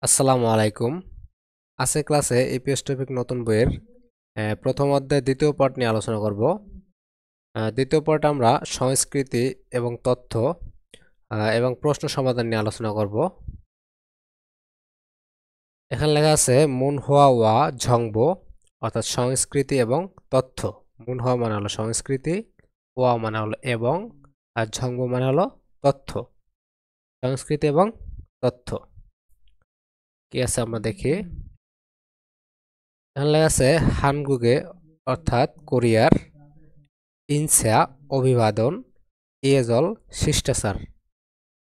আসসালামু আলাইকুম। আজকের ক্লাসে ইপিএস টপিক নতুন বইয়ের প্রথম অধ্যায় দ্বিতীয় পার্ট নিয়ে আলোচনা করব। দ্বিতীয় পার্ট আমরা সংস্কৃতি এবং তথ্য এবং প্রশ্ন সমাধান নিয়ে আলোচনা করব। এখানে লেখা আছে মুন হোয়া ওয়া ঝংবো, অর্থাৎ সংস্কৃতি এবং তথ্য। মুন হোয়া মানে হলো সংস্কৃতি, ওয়া মানে হলো এবং, আর ঝংবো মানে হলো তথ্য। সংস্কৃতি এবং তথ্য কি আছে আমরা দেখি। এখানে লেখা আছে হানগুগে অর্থাৎ কোরিয়ার, ইনসা অভিবাদন, ইয়েজল শিষ্টাচার।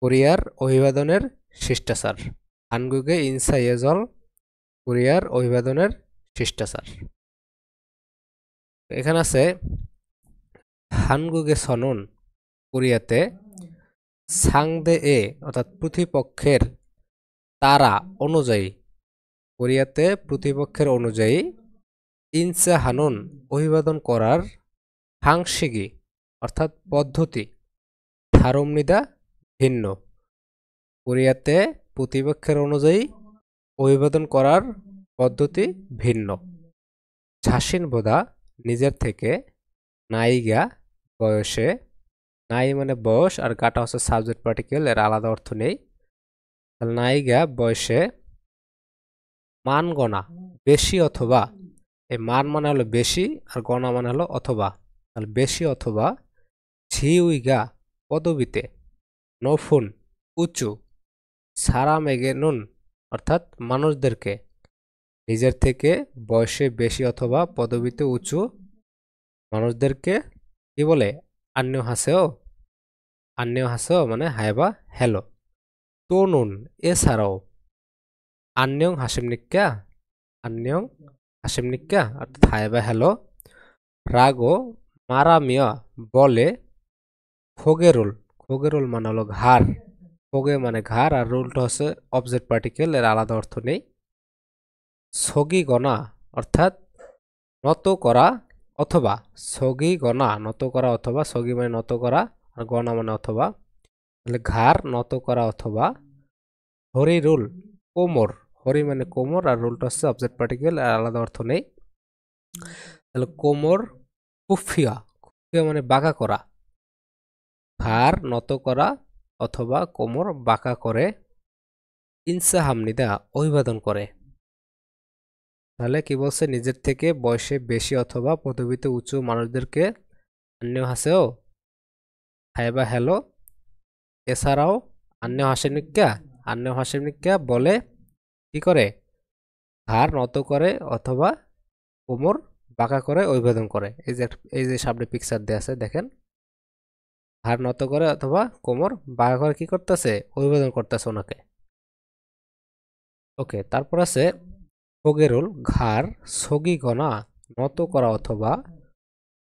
কোরিয়ার অভিবাদনের শিষ্টাচার। হানগুগে ইনসা ইয়েজল কোরিয়ার অভিবাদনের শিষ্টাচার। এখানে আছে হানগুগে সনন কোরিয়াতে সাংদে এ অর্থাৎ প্রতিপক্ষের তারা অনুযায়ী, কোরিয়াতে প্রতিপক্ষের অনুযায়ী ইনসা হানুন অভিবাদন করার হাংশিগি অর্থাৎ পদ্ধতি ধারমনিদা ভিন্ন। কোরিয়াতে প্রতিপক্ষের অনুযায়ী অভিবাদন করার পদ্ধতি ভিন্ন। ঝাসিন বোদা নিজের থেকে, নাইগা বয়সে, নাই মানে বয়স আর গাটা হচ্ছে সাবজেক্ট পার্টিকেল, এর আলাদা অর্থ নেই। নাইগা বয়সে, মান গণা বেশি অথবা, এই মান মানে হলো বেশি আর গণা মানে হলো অথবা, তাহলে বেশি অথবা ঝিউইগা পদবিতে, নফুন উঁচু, সারা মেগে নুন অর্থাৎ মানুষদেরকে, নিজের থেকে বয়সে বেশি অথবা পদবিতে উঁচু মানুষদেরকে কি বলে? আন্যেও হাসেও। আন্যেও হাসেও মানে হায়বা হ্যালো। তো নুন এছাড়াও, আন্যং হাসেম নিক্কা, আন্যং হাসেম নিক্কা অর্থাৎ হায়বা হ্যালো। রাগো মারামিয়া বলে, খোগেরুল, খোগেরুল মানে হলো ঘাড়, খোগে মানে ঘাড় আর রুলটা হচ্ছে অবজেক্ট পার্টিকেল, এর আলাদা অর্থ নেই। সগি গণা অর্থাৎ নত করা অথবা, সগি গণা নত করা অথবা, সগি মানে নত করা আর গণা মানে অথবা, তাহলে ঘাড় নত করা অথবা। হরি রুল কোমর, হরি মানে কোমর আর রুলটা হচ্ছে অবজেক্ট পার্টিকেল, আর আলাদা অর্থ নেই। তাহলে কোমর কুফিয়া, কুফিয়া মানে বাঁকা করা, ঘাড় নত করা অথবা কোমর বাঁকা করে। ইনসা হামনিদা অভিবাদন করে। তাহলে কি বলছে? নিজের থেকে বয়সে বেশি অথবা পদবিতে উঁচু মানুষদেরকে আন্য হাসেও হাইবা হ্যালো। এছাড়াও আন্য হাসেনিকা, আন্য হাসেনিকা বলে কি করে? ঘাড় নত করে অথবা কোমর বাঁকা করে অভিবাদন করে। এই যে সামনে পিকচার দেয়া আছে দেখেন, ঘাড় নত করে অথবা কোমর বাঁকা করে কি করতেছে? অভিবাদন করতেছে ওনাকে। ওকে, তারপর আছে খোগেরুল ঘাড় সগি গনা নত করা অথবা,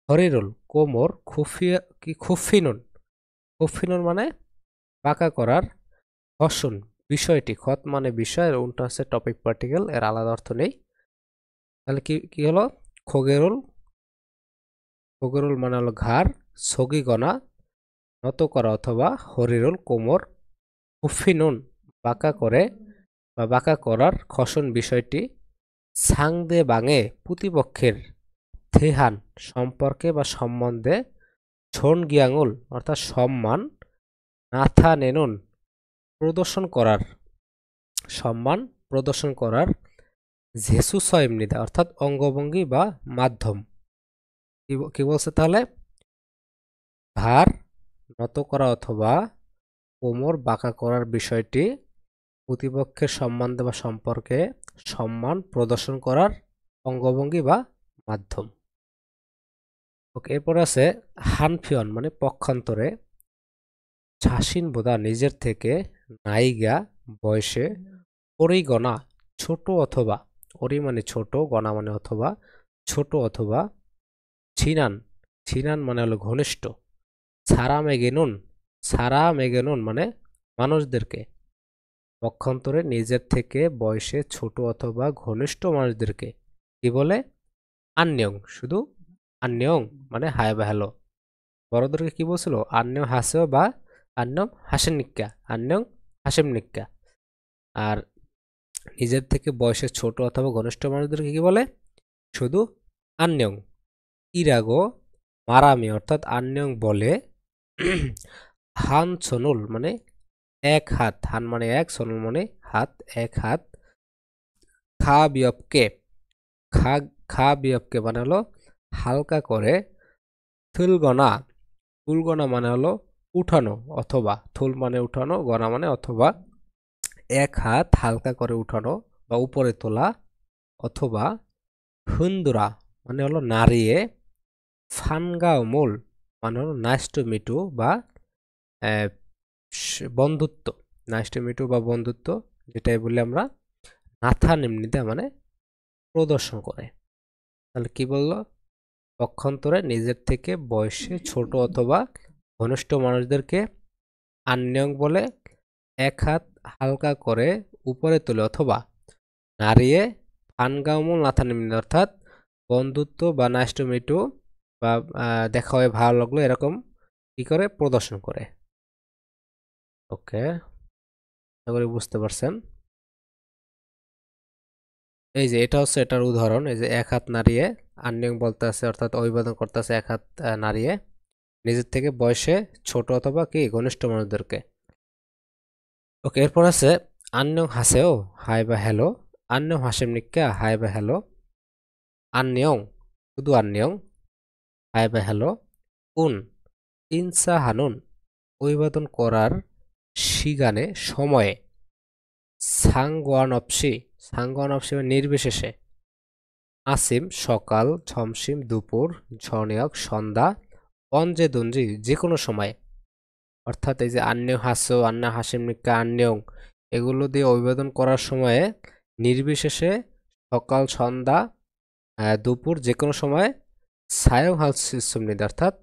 হরিরুল কোমর খুফিয়া কি খুফিনুন, খুফিনুন মানে বাঁকা করার, হসুন বিষয়টি, খত মানে বিষয়, আর উনটা হচ্ছে টপিক পার্টিকেল, এর আলাদা অর্থ নেই। তাহলে কি কি হলো? খোগেরুল, খোগেরুল মানে হলো ঘাড়, সগি গনা নত করা অথবা, হরিরুল কোমর, খুফিনুন বাঁকা করে বা বাঁকা করার, খসন বিষয়টি, সাংদে বাঙে প্রতিপক্ষের, থেহান সম্পর্কে বা সম্বন্ধে, ছোন গিয়াঙুল অর্থাৎ সম্মান, নাথা নেনুন প্রদর্শন করার, সম্মান প্রদর্শন করার, ঝেসু সয়েমনিদা অর্থাৎ অঙ্গভঙ্গি বা মাধ্যম। কি বলছে তাহলে? ঘাড় নত করা অথবা কোমর বাঁকা করার বিষয়টি প্রতিপক্ষের সম্বন্ধে বা সম্পর্কে সম্মান প্রদর্শন করার অঙ্গভঙ্গি বা মাধ্যম। ওকে, এরপর আছে হানফিয়ন মানে পক্ষান্তরে, ঝাসিন বোদা নিজের থেকে, নাইগা বয়সে, অরিগণা ছোট অথবা, অরি মানে ছোট, গণা মানে অথবা, ছোট অথবা, ছিনান, ছিনান মানে হলো ঘনিষ্ঠ, ছাড়া মেগেনুন, ছাড়া মেগেনুন মানে মানুষদেরকে, পক্ষান্তরে নিজের থেকে বয়সে ছোট অথবা ঘনিষ্ঠ মানুষদেরকে কি বলে? আন্যং, শুধু আন্যং মানে হায় বা হ্যালো। বড়দেরকে কি বলছিল? আন্যং হাসেও বা আন্যং হাসেন নিক্কা, আন্যং হাসেম নিক্কা। আর নিজের থেকে বয়সে ছোট অথবা ঘনিষ্ঠ মানুষদেরকে কি বলে? শুধু আন্যং। ইরাগো মারামি অর্থাৎ আন্যং বলে হান ছনুল মানে এক হাত, হান মানে এক, ছনুল মানে হাত, এক হাত, খা বিয়পকে, খা খা বিয়পকে মানে হলো হালকা করে, থুলগনা, থুলগনা মানে হলো উঠানো অথবা, থুল মানে উঠানো, গনা মানে অথবা, এক হাত হালকা করে উঠানো বা উপরে তোলা, অথবা হুন্দুরা মানে হলো নাড়িয়ে, ফানগাও মূল মানে হলো নাইস টু মিটু বা বন্ধুত্ব, নাইস টু মিটু বা বন্ধুত্ব, যেটাই বলি আমরা নাথা নিম্নিদা মানে প্রদর্শন করে। তাহলে কি বললো? পক্ষান্তরে নিজের থেকে বয়সে ছোট অথবা ঘনিষ্ঠ মানুষদেরকে আন্যং বলে এক হাত হালকা করে উপরে তোলে অথবা নাড়িয়ে ফানগামুল নাথা নিম্নিদা অর্থাৎ বন্ধুত্ব বা নাইস টু মিটু বা দেখা হয়ে ভালো লাগলো এরকম কি করে প্রদর্শন করে। ওকে, আশা করি বুঝতে পারছেন। এই যে এটা হচ্ছে এটার উদাহরণ, এই যে এক হাত নাড়িয়ে আন্যং বলতে আছে অর্থাৎ অভিবাদন করতে আছে এক হাত নাড়িয়ে নিজের থেকে বয়সে ছোট অথবা কি ঘনিষ্ঠ মানুষদেরকে। ওকে, এরপর আছে আন্যং হাসেও হাই বা হ্যালো, আন্যং হাসেম নিকা হাই বা হ্যালো, আন্যং শুধু আন্যং, হাই বা হ্যালো, উন ইনসা হানুন অভিবাদন করার সিগানে সময়ে, সাংগোয়ানপসি, সাংগোয়ানপসি মানে নির্বিশেষে, আসিম সকাল, ঝমসিম দুপুর, ঝনিয়ক সন্ধ্যা, অঞ্জে দঞ্জি যে কোনো সময়। অর্থাৎ এই যে আন্যং হাসো, আন্না হাসিম নিকা আন্যং, এগুলো দিয়ে অভিবাদন করার সময়ে নির্বিশেষে সকাল সন্ধ্যা দুপুর যে কোনো সময় সায়ং হাল সিস্টেম নিতে অর্থাৎ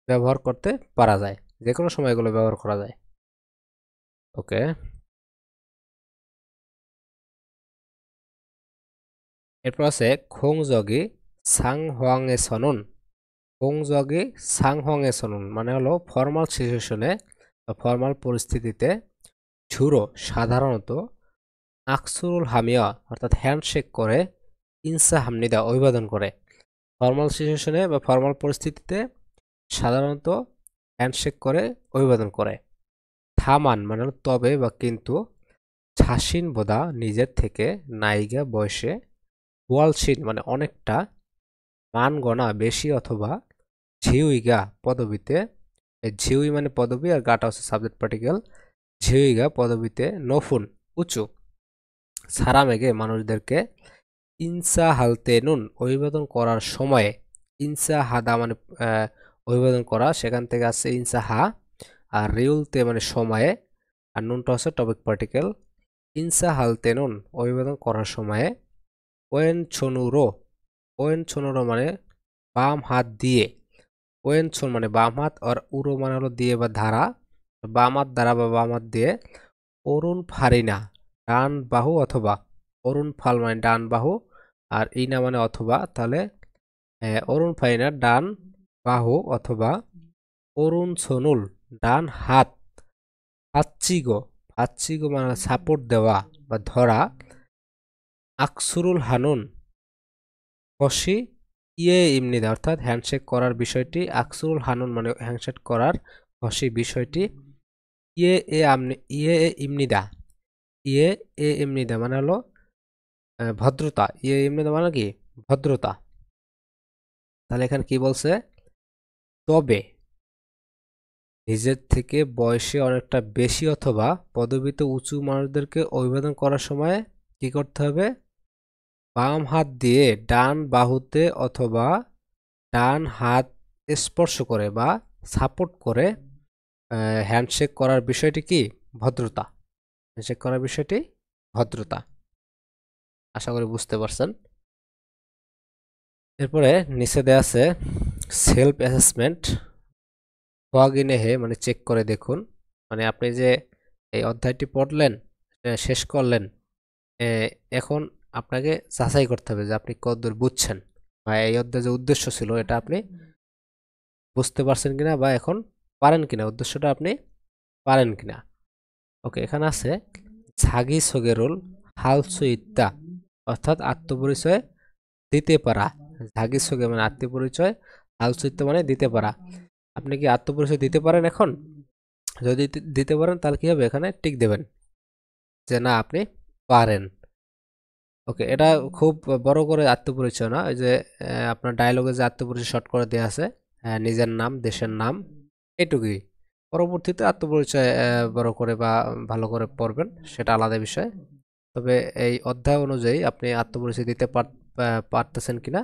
ব্যবহার করতে পারা যায়, যে কোনো সময় এগুলো ব্যবহার করা যায়। ওকে, এরপর আছে খোংজগি সাং হোয়াংয়ে সনুন, খোংজগি সাং হোয়াংয়ে সনুন মানে হলো ফর্মাল সিচুয়েশনে বা ফর্মাল পরিস্থিতিতে ঝুরো সাধারণত আকসুরুল হামিয়া অর্থাৎ হ্যান্ডশেক করে, ইনসা হামনিদা অভিবাদন করে। ফর্মাল সিচুয়েশনে বা ফর্মাল পরিস্থিতিতে সাধারণত হ্যান্ডশেক করে অভিবাদন করে। থামান মানে হলো তবে বা কিন্তু, ছাসিন বোদা নিজের থেকে, নাইগা বয়সে, ওয়ালসিন মানে অনেকটা, মান গণা বেশি অথবা, ঝিউইগা পদবিতে, ঝিউই মানে পদবি আর গাটা হচ্ছে সাবজেক্ট পার্টিকেল, ঝিউইগা পদবিতে, নফুন উঁচু, সারামেগে মানুষদেরকে, ইনসা হালতে নুন অভিবাদন করার সময়ে, ইনসা হাদা মানে অভিবাদন করা, সেখান থেকে আসছে ইনসা হা, আর রিউলতে মানে সময়ে, আর নুনটা হচ্ছে টপিক পার্টিকেল, ইনসা হালতে নুন অভিবাদন করার সময়ে, ওয়েন ছনুরো, ওয়েন ছনুরো মানে বাম হাত দিয়ে, ওয়েন ছোন মানে বাম হাত, আর উরো মানে হলো দিয়ে বা ধারা, বাম হাত দ্বারা বা বাম হাত দিয়ে, অরুণ ফারিনা ডান বাহু অথবা, অরুণ ফাল মানে ডান বাহু, আর ইনা মানে অথবা, তাহলে অরুণ ফারিনা ডান বাহু অথবা, অরুণ সোনুল ডান হাত, ফাচ্চিগো, ফাচ্চিগো মানে সাপোর্ট দেওয়া বা ধরা, আকসুরুল হানুন কষি ইয়ে ইমনিদা অর্থাৎ হ্যান্ডশেক করার বিষয়টি, আকসুরুল হানুন মানে হ্যান্ডশেক করার কষি বিষয়টি, ইয়ে এ ইমনিদা, ইয়ে এ ইমনিদা মানে হলো ভদ্রতা, ইয়ে ইমনিদা মানে কি ভদ্রতা। তাহলে এখানে কি বলছে? তবে নিজের থেকে বয়সে অনেকটা বেশি অথবা পদবিতে উঁচু মানুষদেরকে অভিবাদন করার সময় কি করতে হবে? বাম হাত দিয়ে ডান বাহুতে অথবা ডান হাত স্পর্শ করে বা সাপোর্ট করে হ্যান্ডশেক করার বিষয়টি কি ভদ্রতা, হ্যান্ডশেক করার বিষয়টি ভদ্রতা। আশা করি বুঝতে পারছেন। এরপরে নিচে দেয়া আছে সেলফ অ্যাসেসমেন্ট, হোয়াগিনে হে মানে চেক করে দেখুন, মানে আপনি যে এই অধ্যায়টি পড়লেন শেষ করলেন, এখন আপনাকে যাচাই করতে হবে যে আপনি কতদূর বুঝছেন বা এই অধ্যায়ের যে উদ্দেশ্য ছিল এটা আপনি বুঝতে পারছেন কিনা বা এখন পারেন কিনা, উদ্দেশ্যটা আপনি পারেন কিনা। ওকে, এখানে আছে ঝাগি সোগেরুল 할수 있다 অর্থাৎ আত্মপরিচয় দিতে পারা। 자기소개 মানে আত্মপরিচয়, 할수 있다 মানে দিতে পারা। আপনি কি আত্মপরিচয় দিতে পারেন এখন? যদি দিতে পারেন তাহলে কি হবে, এখানে টিক দেবেন যে না আপনি পারেন। ওকে, এটা খুব বড় করে আত্মপরিচয় না, ওই যে আপনার ডায়লগে যে আত্মপরিচয় শর্ট করে দেওয়া আছে, নিজের নাম, দেশের নাম, এটুকুই। পরবর্তীতে আত্মপরিচয় বড় করে বা ভালো করে পড়বেন, সেটা আলাদা বিষয়। তবে এই অধ্যায় অনুযায়ী আপনি আত্মপরিচয় দিতে পারতেছেন কিনা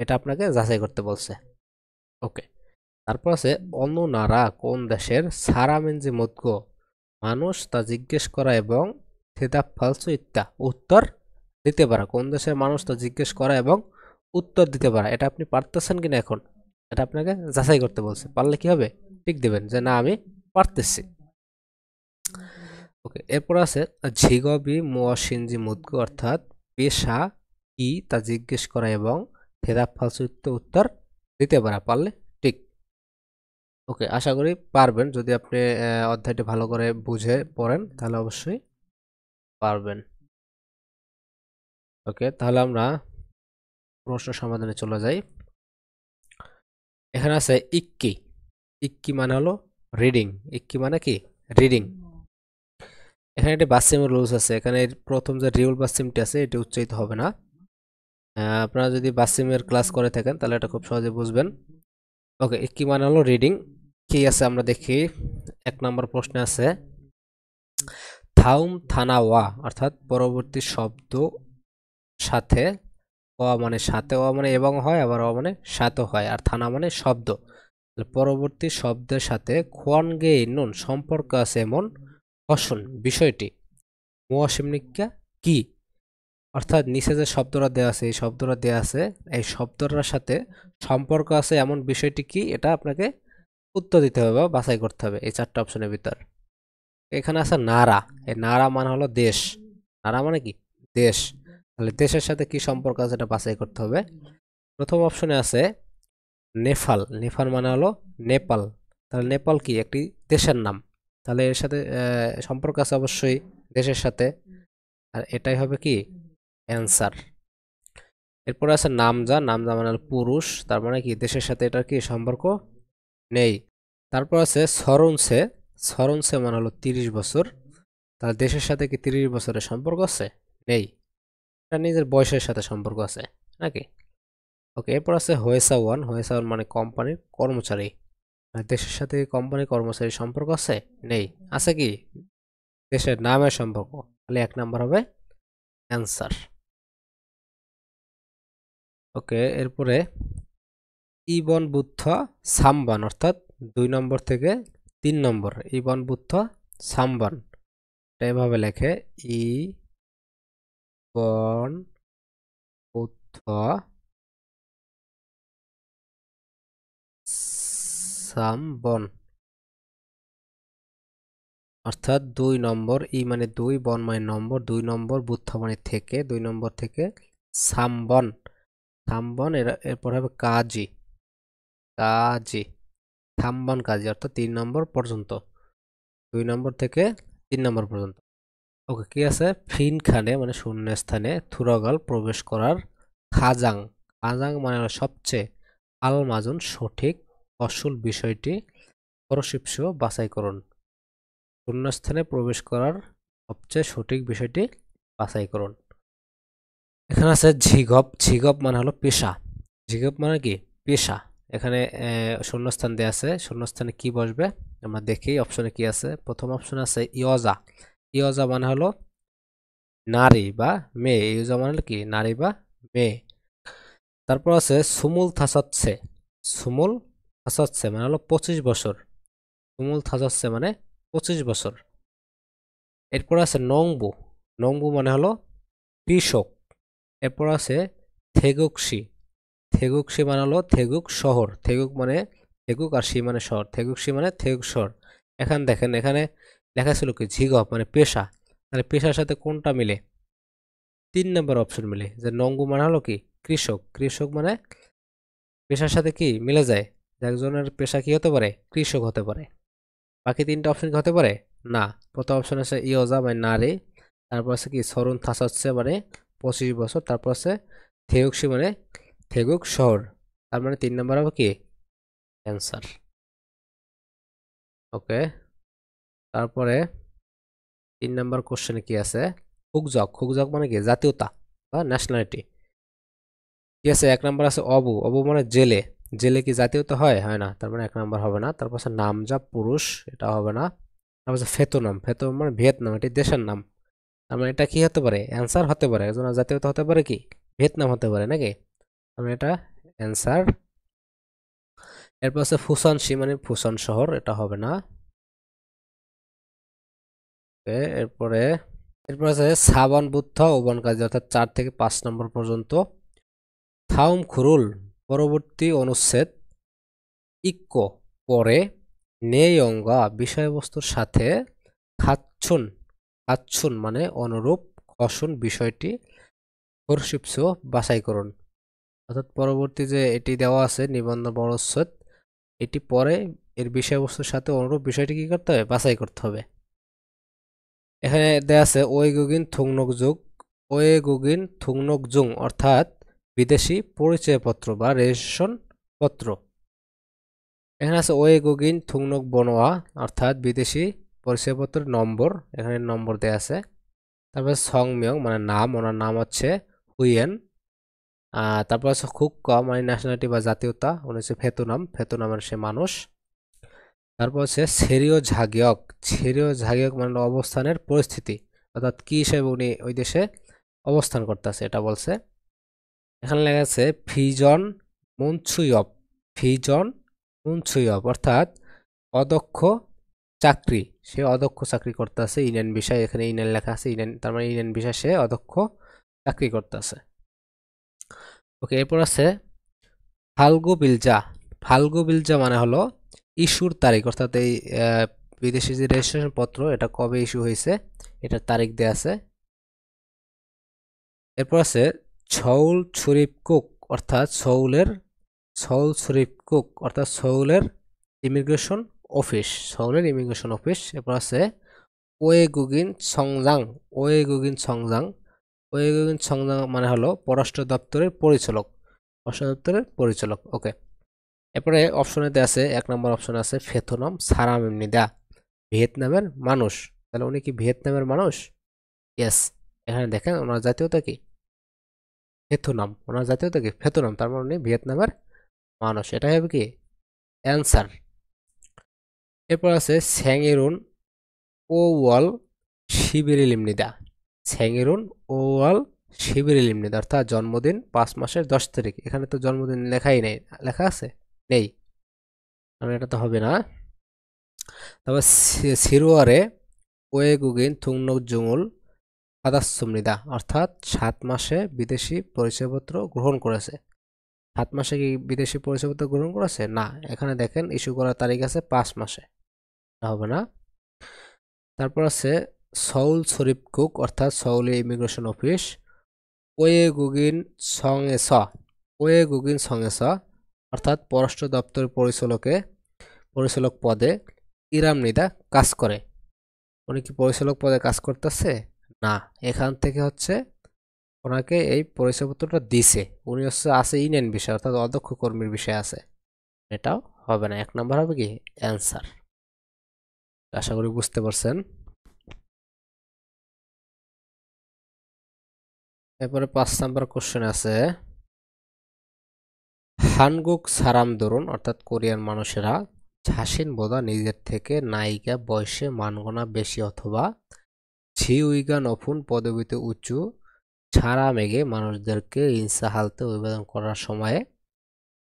এটা আপনাকে যাচাই করতে বলছে। ওকে, তারপর আছে অন্য নারা কোন দেশের সারামেনজি মুদগো, মানুষ তা জিজ্ঞেস করা এবং 대답할 수 있다 উত্তর দিতে পারা। কোন দেশের মানুষ তা জিজ্ঞেস করা এবং উত্তর দিতে পারা, এটা আপনি পারতেছেন কিনা এখন এটা আপনাকে যাচাই করতে বলছে। পারলে কি হবে, টিক দেবেন যে না আমি পারতেছি। ওকে, এরপর আছে ঝিগবি মুয়াশিনজি মুদগো অর্থাৎ পেশা কি তা জিজ্ঞেস করা এবং 대답할 수 있다 উত্তর দিতে পারা। পারলে টিক। ওকে, আশা করি পারবেন, যদি আপনি অধ্যায়টি ভালো করে বুঝে পড়েন তাহলে অবশ্যই পারবেন। ওকে, তাহলে আমরা প্রশ্ন সমাধানে চলে যাই। এখানে আছে ইক্কি। ইক্কি মানে হলো রিডিং। ইক্কি মানে কি, রিডিং। এখানে একটি বাসিমের রুলস আছে। এখানে প্রথম যে রিউল বাসিমটি আছে এটি উচ্চারিত হবে না। আপনারা যদি বাসিমের ক্লাস করে থাকেন তাহলে এটা খুব সহজে বুঝবেন। ওকে, ইক্কি মানে হলো রিডিং। কি আছে আমরা দেখি। 1 নম্বর প্রশ্নে আছে থাউম থানা ওয়া অর্থাৎ পরবর্তী শব্দ সাথে, ওয়া মানে সাথে, ওয়া মানে এবং হয়, আবার ওয়া মানে সাথে হয়, আর থানা মানে শব্দ। পরবর্তী শব্দের সাথে খোয়ানগে নুন সম্পর্ক আছে এমন কসন বিষয়টি মুয়াশিমনিকা কি, অর্থাৎ নিচে যে শব্দটা দেওয়া আছে, এই শব্দটা দেওয়া আছে, এই শব্দটার সাথে সম্পর্ক আছে এমন বিষয়টি কি, এটা আপনাকে উত্তর দিতে হবে বা বাছাই করতে হবে এই 4টা অপশনের ভিতর। এখানে আছে নারা। এই নারা মানে হলো দেশ। নারা মানে কি, দেশ। তাহলে দেশের সাথে কি সম্পর্ক আছে এটা বাছাই করতে হবে। প্রথম অপশনে আছে নেপাল। নেপাল মানে হলো নেপাল। তাহলে নেপাল কি, একটি দেশের নাম। তাহলে এর সাথে সম্পর্ক আছে অবশ্যই দেশের সাথে, আর এটাই হবে কি অ্যান্সার। এরপর আছে নামজা। নামজা মানে হলো পুরুষ, তার মানে কি দেশের সাথে এটার কি সম্পর্ক নেই। তারপর আছে সরনসে। সরনসে মানে হলো 30 বছর। তাহলে দেশের সাথে কি 30 বছরের সম্পর্ক আছে, নেই। এটা নিজের বয়সের সাথে সম্পর্ক আছে নাকি। ওকে, এরপর আছে হোয়েসা ওয়ান। হোয়েসা ওয়ান মানে কোম্পানির কর্মচারী। দেশের সাথে কোম্পানির কর্মচারীর সম্পর্ক আছে, নেই। আছে কি দেশের নামের সম্পর্ক, তাহলে 1 নাম্বার হবে অ্যান্সার। ওকে, এরপরে ইবন বুদ্ধ সামবান অর্থাৎ 2 নম্বর থেকে 3 নম্বর। ইবন বুদ্ধ সামবান, এটা এভাবে লেখে ই বন বুদ্ধ সামবন অর্থাৎ 2 নম্বর। ই মানে 2, বন মানে নম্বর, 2 নম্বর, বুদ্ধ মানে থেকে, 2 নম্বর থেকে সামবন। সামবন এরপর হবে কাজী। কাজী, থাম্বান কাজী অর্থাৎ 3 নম্বর পর্যন্ত। 2 নম্বর থেকে 3 নম্বর পর্যন্ত। ওকে, কি আছে ফিনখানে মানে শূন্যস্থানে থুরাগাল প্রবেশ করার খাজাং। খাজাং মানে হলো সবচেয়ে, আল মাজুন সঠিক, অসুল বিষয়টি, পরশিপ্স বাছাই করুন। শূন্যস্থানে প্রবেশ করার সবচেয়ে সঠিক বিষয়টি বাছাই করুন। এখানে আছে ঝিগপ। ঝিগপ মানে হলো পেশা। ঝিগপ মানে কি পেশা। এখানে শূন্যস্থান দেয়া আছে, শূন্যস্থানে কি বসবে আমরা দেখি অপশনে কি আছে। প্রথম অপশন আছে ইয়জা। ইয়জা মানে হলো নারী বা মেয়ে। ইয়জা মানে হলো কি নারী বা মেয়ে। তারপর আছে সুমুল থাসাচ্ছে। সুমুল থাসাচ্ছে মানে হলো 25 বছর। সুমুল থাসাচ্ছে মানে 25 বছর। এরপর আছে নংবু। নংবু মানে হলো কৃষক। এরপর আছে থেগুকসি। থেগুকসি মানে হলো থেগুক শহর। থেগুক মানে থেগুক, আর সি মানে শহর। থেগুকসি মানে থেগুক শহর। এখানে দেখেন, এখানে লেখা ছিল কি ঝিগপ মানে পেশা। তাহলে পেশার সাথে কোনটা মিলে, 3 নম্বর অপশন মিলে। যে নঙ্গু মানে হলো কি কৃষক। কৃষক মানে পেশার সাথে কি মিলে যায়, যে একজনের পেশা কি হতে পারে, কৃষক হতে পারে। বাকি 3টা অপশন কি হতে পারে না। প্রথম অপশন আছে ইয়জা মানে নারী, তারপর আছে কি সরুন থাসাচ্ছে মানে 25 বছর। তারপর আছে থেগুকসি মানে থেগুক শহর, তার মানে 3 নাম্বার হবে কি অ্যান্সার। ওকে, তারপরে 3 নাম্বার কোশ্চেনে কি আছে, খুকজক, খুকজক মানে কি জাতীয়তা বা ন্যাশনালিটি। ঠিক আছে, 1 নাম্বার আছে অবু, অবু মানে জেলে, জেলে কি জাতীয়তা হয়, হয় না, তার মানে 1 নাম্বার হবে না। তারপর আছে নামজা পুরুষ, এটা হবে না। তারপর আছে ফেতনাম, ফেতনাম মানে ভিয়েতনাম, এটি দেশের নাম, তার মানে এটা কি হতে পারে অ্যান্সার হতে পারে, একজনের জাতীয়তা হতে পারে কি ভিয়েতনাম হতে পারে নাকি, তার মানে এটা অ্যান্সার। এরপর আছে ফুসানশি মানে ফুসান শহর, এটা হবে না। এরপরে এরপর আছে সাবান বুদ্ধা ও বনকাজি, অর্থাৎ 4 থেকে 5 নম্বর পর্যন্ত। থাউম খুরুল পরবর্তী অনুচ্ছেদ ইক্কো পরে নেয়ঙ্গা বিষয়বস্তুর সাথে খাচ্ছুন, খাচ্ছুন মানে অনুরূপ, খসুন বিষয়টি খরশিপসো বাছাই করুন। অর্থাৎ পরবর্তী যে এটি দেওয়া আছে নিবন্ধ বড়চ্ছদ, এটি পরে এর বিষয়বস্তুর সাথে অনুরূপ বিষয়টি কি করতে হবে বাছাই করতে হবে। এখানে দেয়া আছে ওয়েগুগিন থুংনকযুগ, ওয়েগুগিন থুংনকজুং অর্থাৎ বিদেশি পরিচয়পত্র বা রেজিস্ট্রেশন পত্র। এখানে আছে ওয়েগুগিন থুংনক বনোয়া অর্থাৎ বিদেশি পরিচয়পত্রের নম্বর, এখানে নম্বর দেয়া আছে। তারপরে সংমিয়ং মানে নাম, ওনার নাম হচ্ছে হুইয়েন। তারপর আছে খুক্কা মানে ন্যাশনালিটি বা জাতীয়তা, উনি হচ্ছে ফেতুনাম, ফেতুনামের সে মানুষ। তারপর হচ্ছে সেরিও ঝাগিয়ক, সেরিও ঝাগিয়ক মানে অবস্থানের পরিস্থিতি, অর্থাৎ কি হিসেবে উনি ওই দেশে অবস্থান করতেছে এটা বলছে। এখানে লেখা আছে ফিজন মুনছুইয়ব, ফিজন মুনছুইয়ব অর্থাৎ অদক্ষ চাকরি, সে অদক্ষ চাকরি করতেছে ইন্ডিয়ান বিষয়, এখানে ইন্ডিয়ান লেখা আছে ইন্ডিয়ান, তার মানে ইন্ডিয়ান বিষয় সে অদক্ষ চাকরি করতেছে। ওকে, এরপর আছে ফাল্গু বিলজা, ফাল্গু বিলজা মানে হলো ইস্যুর তারিখ, অর্থাৎ এই বিদেশি যে রেজিস্ট্রেশন পত্র এটা কবে ইস্যু হয়েছে এটার তারিখ দেয়া আছে। এরপর আছে ছৌল ছুরিপ কুক অর্থাৎ সৌল ছুরিপ কুক অর্থাৎ সৌলের ইমিগ্রেশন অফিস, সৌলের ইমিগ্রেশন অফিস। এরপর আছে ওয়েগুগিন সংজাং, ওয়েগুগিন সংজাং, ওয়েগুগিন সংজাং মানে হলো পররাষ্ট্র দপ্তরের পরিচালক, পররাষ্ট্র দপ্তরের পরিচালক। ওকে, এরপরে অপশনেতে আছে 1 নম্বর অপশনে আছে ফেথুনম সারামিমনিদা, ভিয়েতনামের মানুষ, তাহলে উনি কি ভিয়েতনামের মানুষ? ইয়েস, এখানে দেখেন ওনার জাতীয়তা কি ফেথুনাম, ওনার জাতীয়তা কি ফেথুনাম, তার মানে উনি ভিয়েতনামের মানুষ, এটাই হবে কি অ্যান্সার। এরপর আছে স্যাংইরুন ও ওয়াল শিবিরিলিমনিদা, স্যাংইরুন ও ওয়াল শিবিরিলিমনিদা অর্থাৎ জন্মদিন 5 মাসের 10 তারিখ, এখানে তো জন্মদিন লেখাই নেই, লেখা আছে নেই, কারণ এটা তো হবে না। তারপর সিরোয়ারে ওয়েগুগিন থুংনক জুঙুল হাদাসুমনিদা অর্থাৎ 7 মাসে বিদেশি পরিচয়পত্র গ্রহণ করেছে, 7 মাসে কি বিদেশি পরিচয়পত্র গ্রহণ করেছে না, এখানে দেখেন ইস্যু করার তারিখ আছে 5 মাসে, হবে না। তারপর আছে সৌল শরীফ কুক অর্থাৎ সৌলি ইমিগ্রেশন অফিস, ওয়েগুগিন সংএস, ওয়েগুগিন সংএস অর্থাৎ পররাষ্ট্র দপ্তরের পরিচালক পদে ইরামনিদা কাজ করে, উনি কি পরিচালক পদে কাজ করতেছে না, এখান থেকে হচ্ছে ওনাকে এই পরিচয়পত্রটা দিছে, উনি হচ্ছে আছে ইউনিয়ন বিষয় অর্থাৎ অদক্ষ কর্মীর বিষয় আছে, এটাও হবে না, 1 নম্বর হবে কি অ্যান্সার। আশা করি বুঝতে পারছেন। এরপরে 5 নম্বর কোশ্চেন আছে হানগুক সারাম দরুন অর্থাৎ কোরিয়ান মানুষেরা ঝাসিন বোধা নিজের থেকে নায়িকা বয়সে মানগোনা বেশি অথবা ঝিউইগা নফুন পদবিতে উঁচু ছাড়া মেঘে মানুষদেরকে ইনসা হালতে অভিবাদন করার সময়ে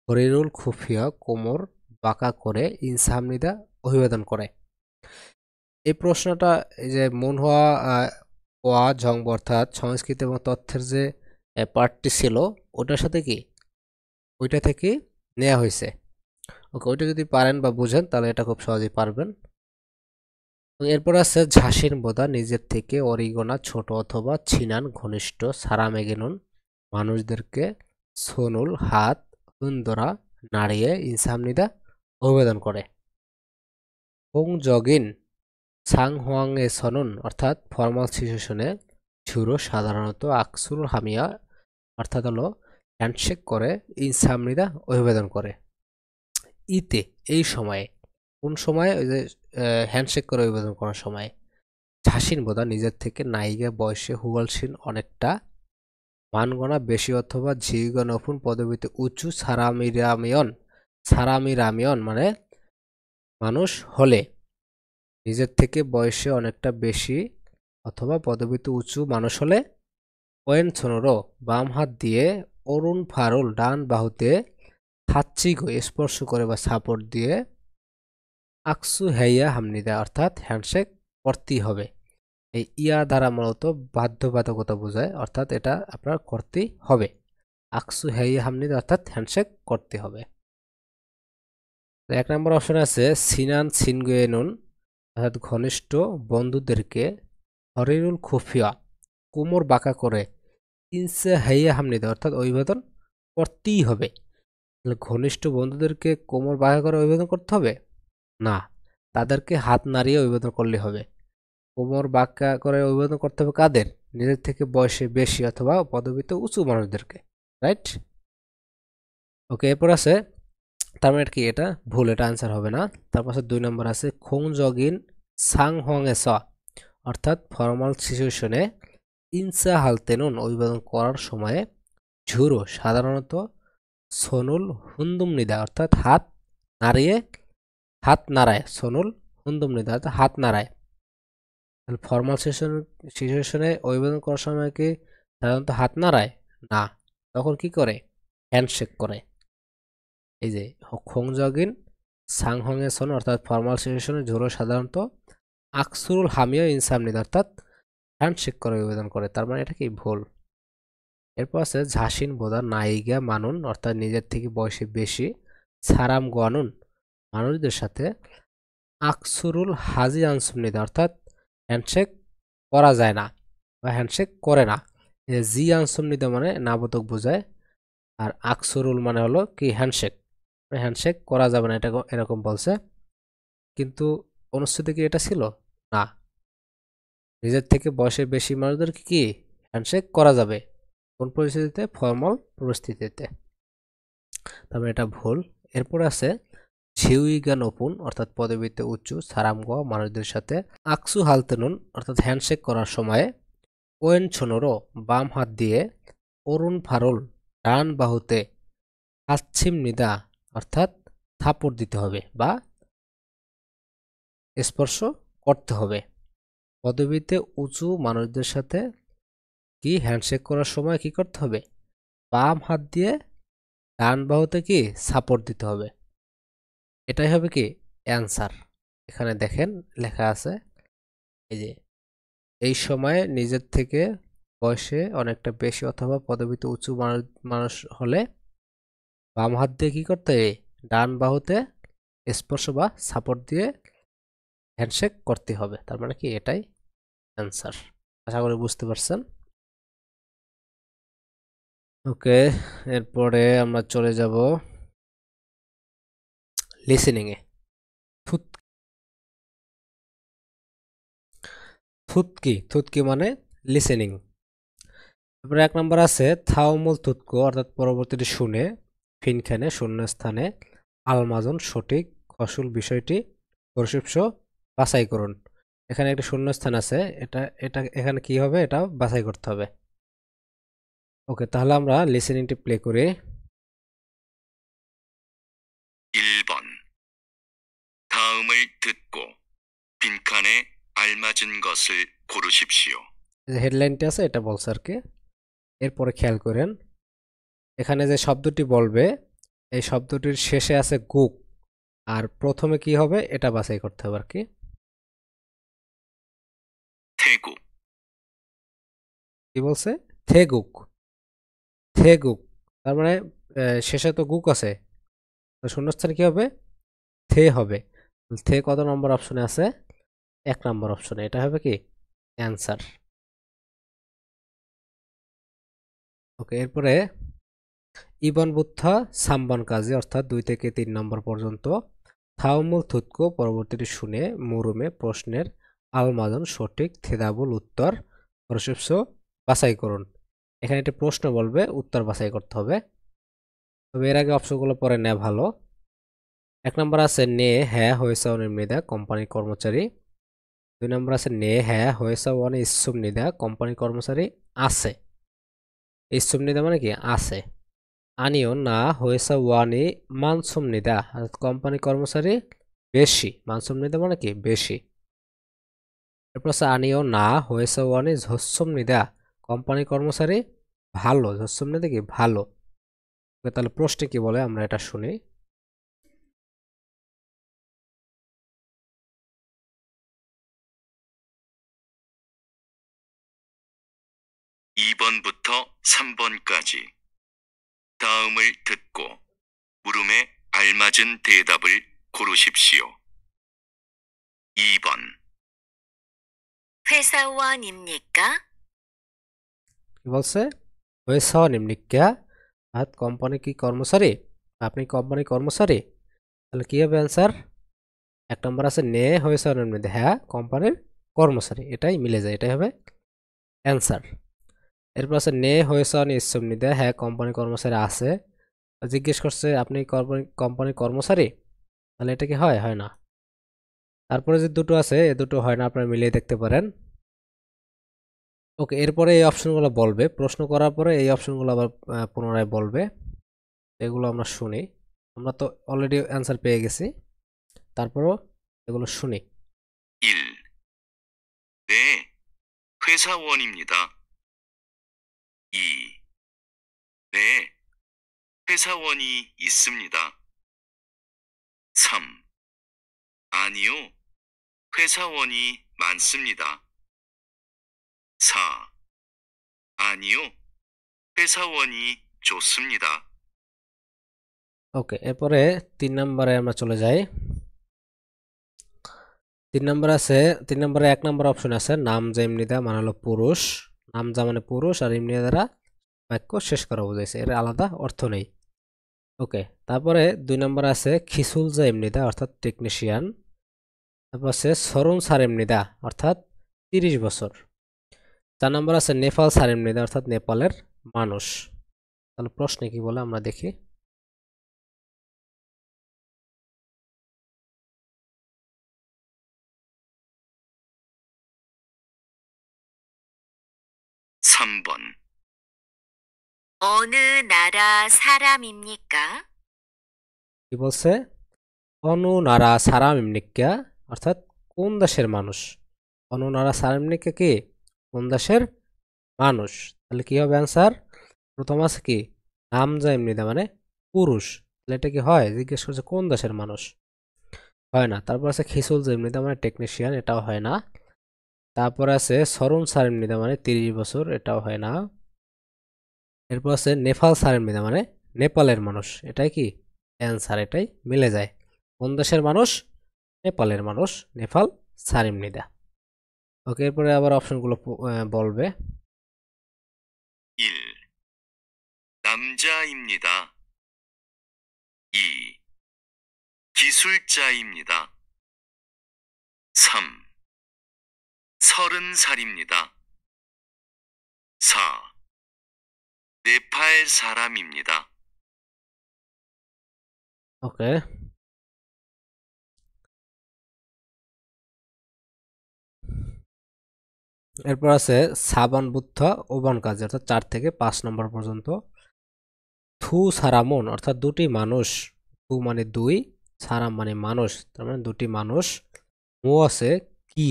হরিরুল খুফিয়া কোমর বাঁকা করে ইনসাহামনিদা অভিবাদন করে। এই প্রশ্নটা এই যে মনহোয়া ওয়া ঝংব অর্থাৎ সংস্কৃতি এবং তথ্যের যে পার্টটি ছিল ওটার সাথে কি ওইটা থেকে নেওয়া হয়েছে। ওকে, ওইটা যদি পারেন বা বুঝেন তাহলে এটা খুব সহজেই পারবেন। এরপর আছে ঝাসিন বোদা নিজের থেকে অরিগোনা ছোট অথবা ছিনান ঘনিষ্ঠ সারামেগেনুন মানুষদেরকে সোনুল হাত হুন্দরা নাড়িয়ে ইনসামনিদা অভিবাদন করে। হোং জগিন সাং হোয়াং এ সনুন অর্থাৎ ফর্মাল সিচুয়েশনে ঝুরো সাধারণত আকসুর হামিয়া অর্থাৎ হলো হ্যান্ডশেক করে ইনসামনিদা অভিবাদন করে ইতে এই সময়ে কোন সময় ওই যে হ্যান্ডশেক করে অভিবাদন করার সময় ঝাসিন বোধা নিজের থেকে নায়িকা বয়সে হুগলসিন অনেকটা মানগণা বেশি অথবা ঝিগা নফুন পদবীতে উঁচু সারামিরামিয়ন মানে মানুষ হলে নিজের থেকে বয়সে অনেকটা বেশি অথবা পদবীতে উঁচু মানুষ হলে ওয়েন ছোনরো বাম হাত দিয়ে অরুণ ফারুল ডান বাহুতে হাতচিগো স্পর্শ করে বা সাপোর্ট দিয়ে আকসু হেইয়া হামনিদা অর্থাৎ হ্যান্ডশেক করতেই হবে এই ইয়া দ্বারা মূলত বাধ্যবাধকতা বোঝায় অর্থাৎ এটা আপনার করতেই হবে আকসু হেইয়া হামনিদা অর্থাৎ হ্যান্ডশেক করতে হবে 1 নম্বর অপশন আছে সিনান সিনগুয়েনুন অর্থাৎ ঘনিষ্ঠ বন্ধুদেরকে হরিরুল খুফিয়া কোমর বাঁকা করে ইনসে হাইয়া হামনিদা অর্থাৎ অভিবাদন করতেই হবে ঘনিষ্ঠ বন্ধুদেরকে কোমর বাঁকা করে অভিবাদন করতে হবে না তাদেরকে হাত নাড়িয়ে অভিবাদন করলে হবে কোমর বাঁকা করে অভিবাদন করতে হবে কাদের নিজের থেকে বয়সে বেশি অথবা পদবিতে উঁচু মানুষদেরকে রাইট ওকে এরপর আছে তার মানে কি এটা ভুল এটা আনসার হবে না তারপর আছে 2 নম্বর আছে খোংজগিন সাংহংএস অর্থাৎ ফর্মাল সিচুয়েশনে ইনসা হালতেনুন অভিবাদন করার সময়ে ঝুরো সাধারণত সোনুল হুন্দুমনিদা অর্থাৎ হাত নাড়ায় সোনুল হুন্দুমনিদা অর্থাৎ হাত নাড়ায় ফর্মাল সিচুয়েশনে অভিবাদন করার সময় কি সাধারণত হাত নাড়ায় না তখন কি করে হ্যান্ডশেক করে এই যে খোংজগিন সাংহংএসন অর্থাৎ ফর্মাল সিচুয়েশনে ঝুরো সাধারণত আকসুরুল হামিয়া ইনসামনিদা অর্থাৎ হ্যান্ডশেক করে অভিবাদন করে তার মানে এটা কি ভুল এরপর আছে ঝাসিন বোধা নায়িকা মানুন অর্থাৎ নিজের থেকে বয়সে বেশি সারাম গোয়ানুন মানুষদের সাথে আকসুরুল হাজি আনসুমনিদা অর্থাৎ হ্যান্ডশেক করা যায় না বা হ্যান্ডশেক করে না জি আনসুমনিদা মানে নাবোধক বোঝায় আর আকসুরুল মানে হলো কি হ্যান্ডশেক করা যাবে না এটা এরকম বলছে কিন্তু অনুচ্ছেদে কি এটা ছিল না নিজের থেকে বয়সে বেশি মানুষদের কি হ্যান্ডশেক করা যাবে কোন পরিস্থিতিতে ফর্মাল পরিস্থিতিতে তবে এটা ভুল এরপর আছে ঝিউইগা নপুন অর্থাৎ পদবীতে উঁচু সারামগ মানুষদের সাথে আকসু হালতেনুন অর্থাৎ হ্যান্ডশেক করার সময় ওয়েন ছোনরো বাম হাত দিয়ে অরুণ ফারুল ডান বাহুতে হাচ্ছিম নিদা অর্থাৎ থাপড় দিতে হবে বা স্পর্শ করতে হবে পদবীতে উঁচু মানুষদের সাথে কি হ্যান্ডশেক করার সময় কি করতে হবে বাম হাত দিয়ে ডান বাহুতে কি সাপোর্ট দিতে হবে এটাই হবে কি অ্যান্সার এখানে দেখেন লেখা আছে এই যে এই সময় নিজের থেকে বয়সে অনেকটা বেশি অথবা পদবীতে উঁচু মানুষ হলে বাম হাত দিয়ে কি করতে হবে ডান বাহুতে স্পর্শ বা সাপোর্ট দিয়ে হ্যান্ডশেক করতে হবে তার মানে কি এটাই অ্যান্সার আশা করি বুঝতে পারছেন ওকে এরপরে আমরা চলে যাব লিসেনিং এ থুতকি মানে লিসেনিং তারপরে 1 নম্বর আছে থাওমুল থুতকো অর্থাৎ পরবর্তীটি শুনে ফিনখানে শূন্যস্থানে আলমাজন সঠিক ফসল বিষয়টি পরিশিষ্ট বাছাই করুন এখানে একটা শূন্যস্থান আছে এটা এখানে কি হবে এটা বাছাই করতে হবে ওকে তাহলে আমরা লিসেনিংটি প্লে করি 1번 다음을 듣고 빈칸에 알맞은 것을 고르십시오. হেডলাইনটি আছে এটা বলছে আর কি এরপরে খেয়াল করেন এখানে যে শব্দটি বলবে এই শব্দটির শেষে আছে গুক আর প্রথমে কি হবে এটা বাছাই করতে হবে আর কি 태국 কি বলছে থেগুক তার মানে শেষে তো গুক আছে তো শূন্যস্থানে কি হবে থে হবে থে কত নম্বর অপশনে আছে 1 নম্বর অপশনে এটা হবে কি অ্যান্সার ওকে এরপরে ইবন বুত্থা সাম্বান কাজী অর্থাৎ 2 থেকে 3 নম্বর পর্যন্ত থাওমুল থুতকো পরবর্তীটি শুনে মুরুমে প্রশ্নের আলমাজন সঠিক থেদাবুল উত্তর পরশিপ্স বাছাই করুন। এখানে একটি প্রশ্ন বলবে, উত্তর বাছাই করতে হবে। তবে এর আগে অপশনগুলো পরে নেওয়া ভালো। 1 নম্বর আছে নে হ্যাঁ হয়েছে অনির্মিদা কোম্পানির কর্মচারী। 2 নম্বর আছে নে হ্যাঁ হয়েছে ওয়ানি ইসুমনিদা কোম্পানির কর্মচারী আছে। ইসুমনিদা মানে কি আছে। আনিও না হয়েছে ওয়ানি মানসুমনিদা কোম্পানি কর্মচারী বেশি। মানসুমনিদা মানে কি বেশি। এরপর আছে আনিও না হয়েছে ওয়ানি ঝসুমনিদা কোম্পানি কর্মচারী ভালো। ঝসুমনিদা কি ভালো। তাহলে প্রশ্নে কি বলে আমরা এটা শুনি। 2번부터 3번까지 다음을 듣고 물음에 알맞은 대답을 고르십시오. 2번 회사원입니까? কি বলছে হয়েছে নিম্নিকা কোম্পানি কি কর্মচারী, আপনি কোম্পানি কর্মচারী। তাহলে কি হবে অ্যান্সার? 1 নম্বর আছে নে হয়েছে অনির্মিদা হ্যাঁ কোম্পানির কর্মচারী, এটাই মিলে যায়, এটাই হবে অ্যান্সার। এরপর আছে নে হয়েছে অনিশ্চমনিদা হ্যাঁ কোম্পানি কর্মচারী আছে। জিজ্ঞেস করছে আপনি কোম্পানির কর্মচারী, তাহলে এটা কি হয়? হয় না। তারপরে যে দুটো আছে এ দুটো হয় না, আপনারা মিলিয়ে দেখতে পারেন। ওকে, এরপরে এই অপশনগুলো বলবে, প্রশ্ন করার পরে এই অপশনগুলো আবার পুনরায় বলবে, এগুলো আমরা শুনি। আমরা তো অলরেডি অ্যান্সার পেয়ে গেছি, তারপরও এগুলো শুনি। 1. 네, 회사원입니다. 2. 네, 회사원이 있습니다. 3. 아니요, 회사원이 많습니다. 4. 아니요, 회사원이 좋습니다. ওকে, এরপরে 3 নম্বরে আমরা চলে যাই। 3 নম্বর আছে, 3 নম্বরে 1 নম্বর অপশন আছে নাম যা এমনিদা মানে হলো পুরুষ। নাম যা মানে পুরুষ, আর এমনিদা দ্বারা বাক্য শেষ করা বোঝাইছে, এর আলাদা অর্থ নেই। ওকে, তারপরে 2 নম্বর আছে খিসুল যা এমনিদা অর্থাৎ টেকনিশিয়ান। তারপর আছে সরুন সার এমনিদা অর্থাৎ 30 বছর। 4 নম্বর আছে নেপাল সার এমনিদা অর্থাৎ নেপালের মানুষ। তাহলে প্রশ্নে কি বলে আমরা দেখি। 3번 어느 나라 사람입니까? কি বলছে? অনু নারা সারাম এমনিকা অর্থাৎ কোন দেশের মানুষ। অনু নারা সারাম এমনিকা কি কোন দেশের মানুষ। তাহলে কি হবে অ্যান্সার? প্রথম আছে কি নাম যা এমনিদা মানে পুরুষ, তাহলে এটা কি হয়? জিজ্ঞেস করছে কোন দেশের মানুষ, হয় না। তারপর আছে খিসুল যা এমনিদা মানে টেকনিশিয়ান, এটাও হয় না। তারপর আছে সরুন সার এমনিদা মানে 30 বছর, এটাও হয় না। এরপর আছে নেপাল সার এমনিদা মানে নেপালের মানুষ, এটাই কি অ্যান্সার, এটাই মিলে যায়। কোন দেশের মানুষ? নেপালের মানুষ, নেপাল সারিমনিদা। ওকে, এরপরে আবার অপশনগুলো বলবে। 1. 남자입니다. 2. 기술자입니다. 3. 30살입니다. 4. 네팔 사람입니다. ওকে, এরপর আছে সাবান বুদ্ধা ওবান কাজী অর্থাৎ 4 থেকে 5 নম্বর পর্যন্ত। থু সারামন অর্থাৎ দুটি মানুষ। থু মানে দুই, সারাম মানে মানুষ, তার মানে দুটি মানুষ। মো আছে কি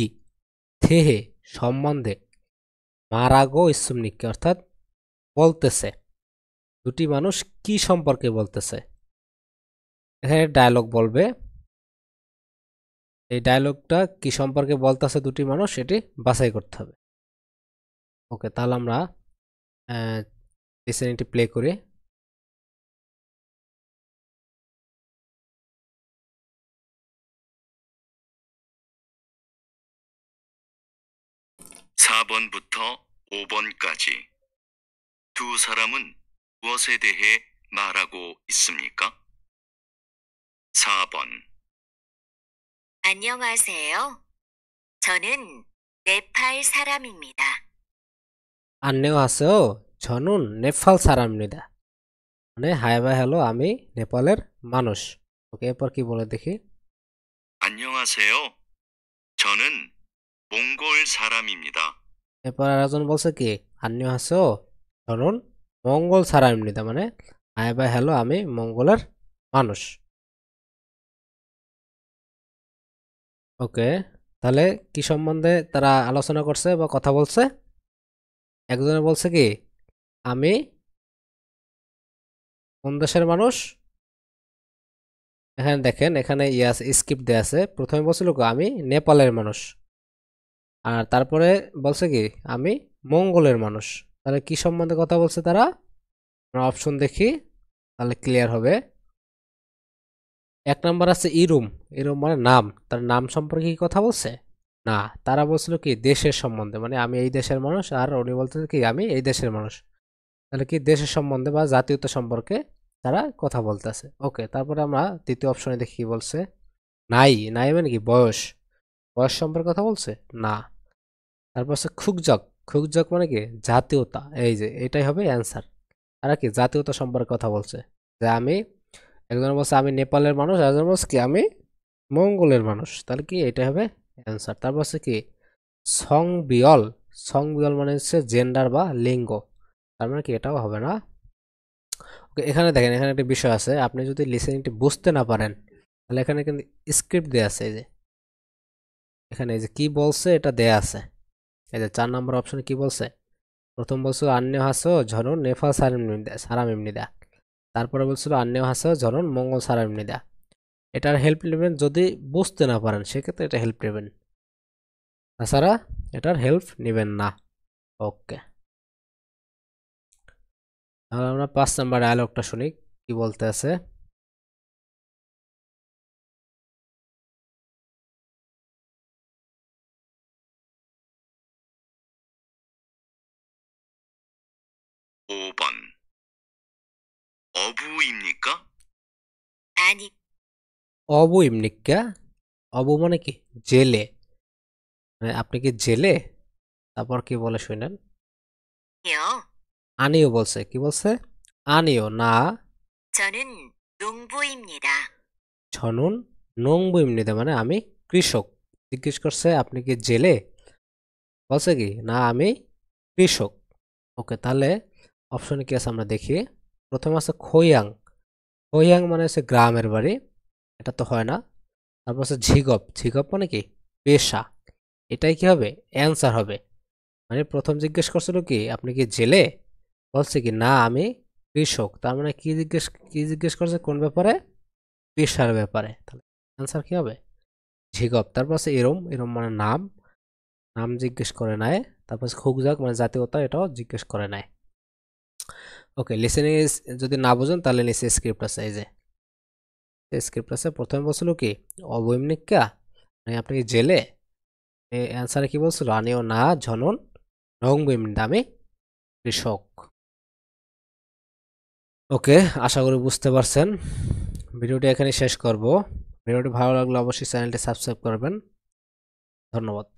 থেহে সম্বন্ধে। মারাগো ইসুমনিকে অর্থাৎ বলতেছে, দুটি মানুষ কি সম্পর্কে বলতেছে। এখানে ডায়লগ বলবে, এই ডায়লগটা কি সম্পর্কে বলতেছে দুটি মানুষ এটি বাছাই করতে হবে। ওকে, তাহলে আমরা লিসেনিংটি প্লে করি। 4번부터 5번까지 두 사람은 무엇에 대해 말하고 있습니까? 4번 안녕하세요. 저는 네팔 사람입니다. 안녕하세요. 저는 নেপাল 사람입니다. মানে হাই বাই হ্যালো, আমি নেপালের মানুষ। ওকে, এরপর কি বলে দেখি। 안녕하세요. 저는 몽골 사람입니다. এরপর আরেকজন বলছে কি 안녕하세요. 저는 মঙ্গল 사람입니다। মানে হাই বাই হ্যালো, আমি মঙ্গলের মানুষ। ওকে, তাহলে কি সম্বন্ধে তারা আলোচনা করছে বা কথা বলছে? একজনে বলছে কি আমি কোন দেশের মানুষ। এখানে দেখেন, এখানে ইয়াস স্ক্রিপ্ট দেয়া আছে। প্রথমে বলছিল কি আমি নেপালের মানুষ, আর তারপরে বলছে কি আমি মঙ্গলের মানুষ। তাহলে কি সম্বন্ধে কথা বলছে তারা? আমরা অপশন দেখি, তাহলে ক্লিয়ার হবে। এক নাম্বার আছে ইরুম। ইরুম মানে নাম, তার নাম সম্পর্কে কি কথা বলছে? না, তারা বলছিল কি দেশের সম্বন্ধে, মানে আমি এই দেশের মানুষ, আর উনি বলতেছে কি আমি এই দেশের মানুষ। তাহলে কি দেশের সম্বন্ধে বা জাতীয়তা সম্পর্কে তারা কথা বলতেছে। ওকে, তারপরে আমরা দ্বিতীয় অপশনে দেখি কি বলছে। নাই। নাই মানে কি বয়স, বয়স সম্পর্কে কথা বলছে? না। তারপর হচ্ছে খুকজক। খুকজক মানে কি জাতীয়তা। এই যে এটাই হবে অ্যান্সার। তারা কি জাতীয়তা সম্পর্কে কথা বলছে, যে আমি, একজন বলছে আমি নেপালের মানুষ, একজন বলছে কি আমি মঙ্গলের মানুষ। তাহলে কি এটাই হবে অ্যান্সার। তারপর হচ্ছে কি সংবিয়ল। সংবিয়ল মানে হচ্ছে জেন্ডার বা লিঙ্গ, তার মানে কি এটাও হবে না। ওকে, এখানে দেখেন, এখানে একটা বিষয় আছে। আপনি যদি লিসেনিংটি বুঝতে না পারেন, তাহলে এখানে কিন্তু স্ক্রিপ্ট দেয়া আছে। এই যে এখানে এই যে কি বলছে এটা দেয়া আছে। এই যে 4 নম্বর অপশনে কি বলছে, প্রথম বলছিল 안녕하세요 저는 네팔 사람입니다। তারপরে বলছিল 안녕하세요 저는 মঙ্গল 사람입니다। এটার হেল্প নেবেন যদি বুঝতে না পারেন, সেক্ষেত্রে এটা হেল্প নেবেন, তাছাড়া এটার হেল্প নেবেন না। ওকে, তাহলে আমরা 5 নাম্বার ডায়ালগটা শুনি কি বলতে আছে। 오 번 어부입니까? 아니, অবু ইমনিকা। অবু মানে কি জেলে, মানে আপনি কি জেলে? তারপর কি বলে শুনেন। 요. আনিও বলছে, কি বলছে? আনিও না। 저는 농부입니다. ছনুন নংবু ইমনিদা মানে আমি কৃষক। জিজ্ঞেস করছে আপনি কি জেলে, বলছে কি না আমি কৃষক। ওকে, তাহলে অপশনে কি আছে আমরা দেখি। প্রথমে আছে খৈয়াং। খৈয়াং মানে হচ্ছে গ্রামের বাড়ি, এটা তো হয় না। তারপর আছে ঝিগপ। ঝিগপ মানে কি পেশা। এটাই কি হবে অ্যান্সার হবে। মানে প্রথম জিজ্ঞেস করছিল কি আপনি কি জেলে, বলছে কি না আমি কৃষক। তার মানে কি জিজ্ঞেস করছে কোন ব্যাপারে? পেশার ব্যাপারে। তাহলে অ্যান্সার কি হবে? ঝিগপ। তারপর আছে এরম। এরম মানে নাম, নাম জিজ্ঞেস করে নাই। তারপর আছে খুকজাক মানে জাতীয়তা, এটাও জিজ্ঞেস করে নাই। ওকে, লিসেনিং যদি না বোঝেন তাহলে নিচে স্ক্রিপ্ট আছে। এই যে স্ক্রিপ্ট আছে। প্রথমে বলছিল কি অবৈমনিকা মানে আপনি কি জেলে, অ্যান্সারে কি বলছিল আনিও না ঝনন নং বৈমিন দামি কৃষক। ওকে, আশা করি বুঝতে পারছেন। ভিডিওটি এখানে শেষ করব। ভিডিওটি ভালো লাগলে অবশ্যই চ্যানেলটি সাবস্ক্রাইব করবেন। ধন্যবাদ।